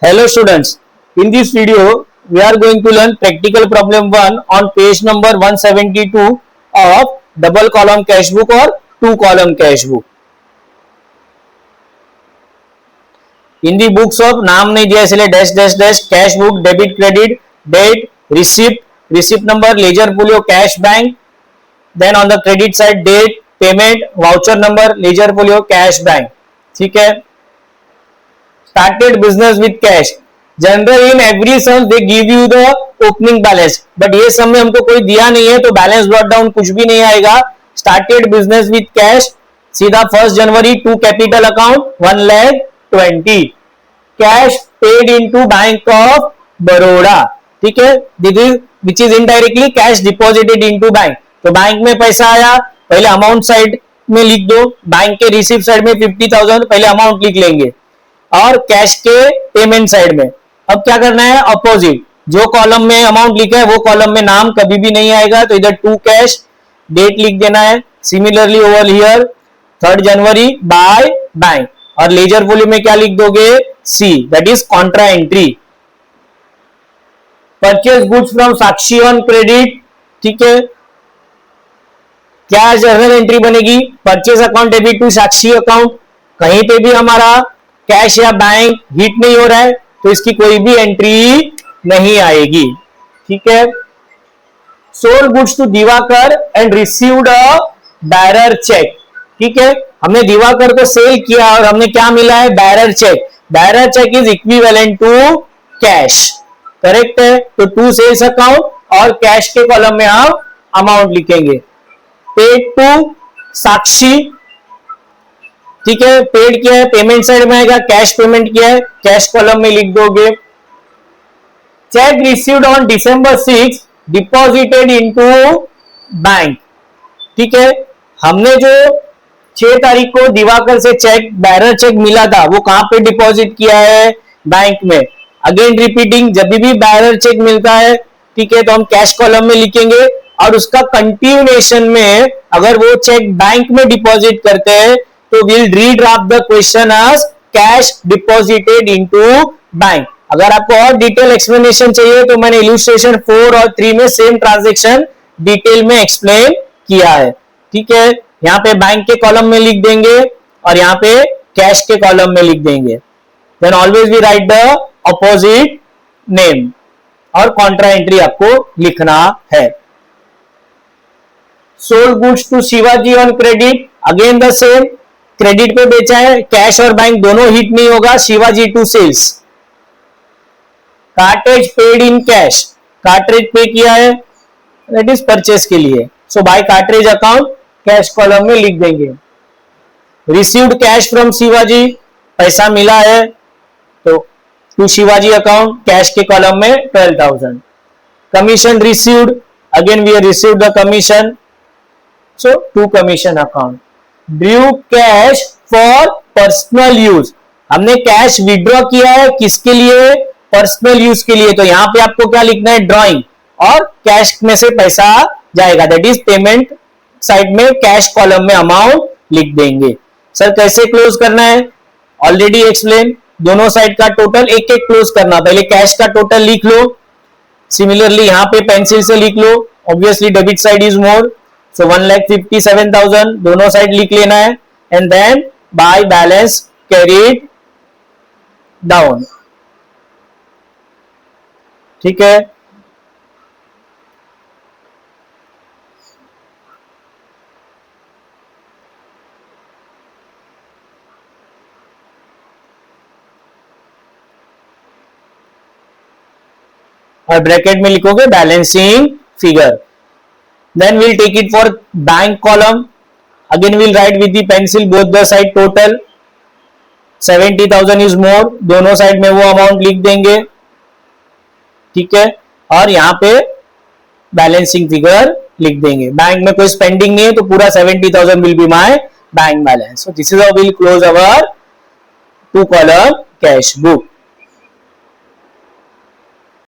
Hello students, in this video we are going to learn practical problem 1 on page number 172 of double column cash book or two column cash book. In the books of नाम नहीं दिया इसलिए dash dash dash cash book debit credit date receipt number ledger folio cash bank, then on the credit side date payment voucher number ledger folio cash bank. ठीक है. Started business with cash. Generally in every sum they give you the opening balance, but ये सम में हमको कोई दिया नहीं है तो बैलेंस ब्रॉट डाउन कुछ भी नहीं आएगा. Started business with cash, सीधा 1 January to capital account 1,20,000 cash paid into bank of Baroda. ठीक है. Which is indirectly cash deposited into bank. तो बैंक में पैसा आया, पहले अमाउंट साइड में लिख दो, बैंक के रिसिप्ट साइड में 50,000 पहले अमाउंट लिख लेंगे और कैश के पेमेंट साइड में अब क्या करना है, अपोजिट. जो कॉलम में अमाउंट लिखा है वो कॉलम में नाम कभी भी नहीं आएगा, तो इधर टू कैश डेट लिख देना है. Similarly over here 3 January by bank, और लेजर वॉल्यूम में क्या लिख दोगे, see, that is contra entry. Purchase goods from Sakshi on credit. ठीक है. क्या जर्नल एंट्री बनेगी, purchase account debit to Sakshi account. कहीं पे भी हमारा कैश या बैंक हिट नहीं हो रहा है तो इसकी कोई भी एंट्री नहीं आएगी. ठीक है. Sold goods to Divakar and received a bearer cheque. ठीक है. हमने दिवाकर को सेल किया और हमने क्या मिला है, bearer cheque. Bearer cheque is equivalent to cash. Correct है. तो टू सेल्स अकाउंट और कैश के कॉलम में हम अमाउंट लिखेंगे. Paid to Sakshi. ठीक है. पेड किया है, पेमेंट साइड में आएगा, कैश पेमेंट किया है, कैश कॉलम में लिख दोगे. Check received on December 6 deposited into bank. ठीक है. हमने जो 6 तारीख को दिवाकर से चेक बैरर चेक मिला था वो कहां पे डिपॉजिट किया है, बैंक में. अगेन रिपीटिंग, जब भी बैरर चेक मिलता है, ठीक है, तो हम कैश कॉलम में लिखेंगे और उसका कंटिन्यूएशन में अगर वो चेक बैंक में डिपॉजिट करते हैं तो we'll redraft the question as cash deposited into bank. अगर आपको और डिटेल एक्सप्लेनेशन चाहिए तो मैंने इलस्ट्रेशन 4 और 3 में सेम ट्रांजैक्शन डिटेल में एक्सप्लेन किया है. ठीक है. यहाँ पे बैंक के कॉलम में लिख देंगे और यहाँ पे कैश के कॉलम में लिख देंगे. Then always we write the opposite name और कॉन्ट्रा एंट्री आपको लिखना है. Sold goods to Shivaji on credit, again the same. Credit पे बेचा है, कैश और बैंक दोनों हिट नहीं होगा. Shivaji to sales. Cartage paid in cash, cartage पे किया है, दैट इज परचेस के लिए. So by cartage account cash column में लिख देंगे. रिसीव्ड कैश फ्रॉम शिवाजी, पैसा मिला है तो टू शिवाजी अकाउंट कैश के कॉलम में 12,000. Commission received, again we received the commission, so to commission account. Drew cash for personal use, हमने कैश विड्रॉ किया है किसके लिए, पर्सनल यूज के लिए. तो यहां पे आपको क्या लिखना है, ड्रॉइंग, और कैश में से पैसा जाएगा, दैट इज पेमेंट साइड में कैश कॉलम में अमाउंट लिख देंगे. सर कैसे क्लोज करना है, ऑलरेडी एक्सप्लेन. दोनों साइड का टोटल एक एक क्लोज करना. पहले कैश का टोटल लिख लो. सिमिलरली यहां पे पेंसिल से लिख लो. Obviously debit side is more, so 1,57,000 दोनों साइड लिख लेना है. And then by balance carried down. ठीक है. और ब्रैकेट में लिखोगे balancing figure. Then we'll take it for bank column. Again we'll write with the pencil both the side total. 70,000 is more. दोनों साइड में वो अमाउंट लिख देंगे. ठीक है. और यहाँ पे बैलेंसिंग फिगर लिख देंगे. बैंक में कोई स्पेंडिंग नहीं है तो पूरा 70,000 will be my bank balance. So this is how we'll close our 2 column cash book.